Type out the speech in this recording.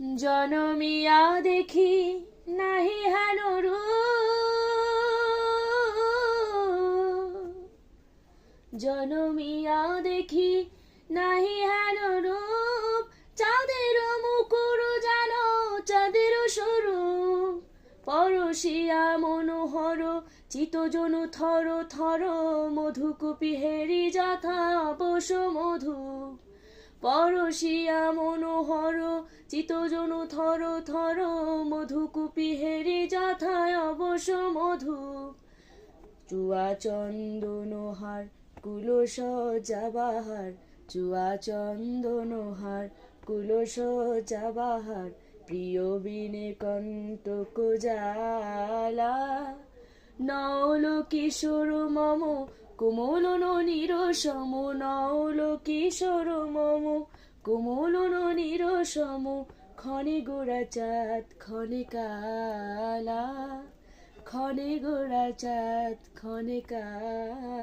জনমিয়া দেখি নাহি হেন রূপ, জনমিয়া দেখি নাহি হেন রূপ, চাঁদের মুকুর যেন চাঁদের স্বরূপ, পরশিয়া মনোহর চিতজনু থর থর, মধুকুপি হেরি যথা বস মধু, পরশিয়া মনোহর চিতজনু থর থর, মধুকুপি হেরি যথা অবশ মধু, চুয়া চন্দনহার কুলস যাবাহার, চুয়া চন্দনহার কুলস যাবাহার, প্রিয় বিনে কণ্টক জ্বালা, নওল কিশোর মম কোমল ননির সম, নওল কিশোর মম কোমল ননির সম, ক্ষণে গোরা চাঁদ ক্ষণে কালা, ক্ষণে গোরা চাঁদ ক্ষণে কালা।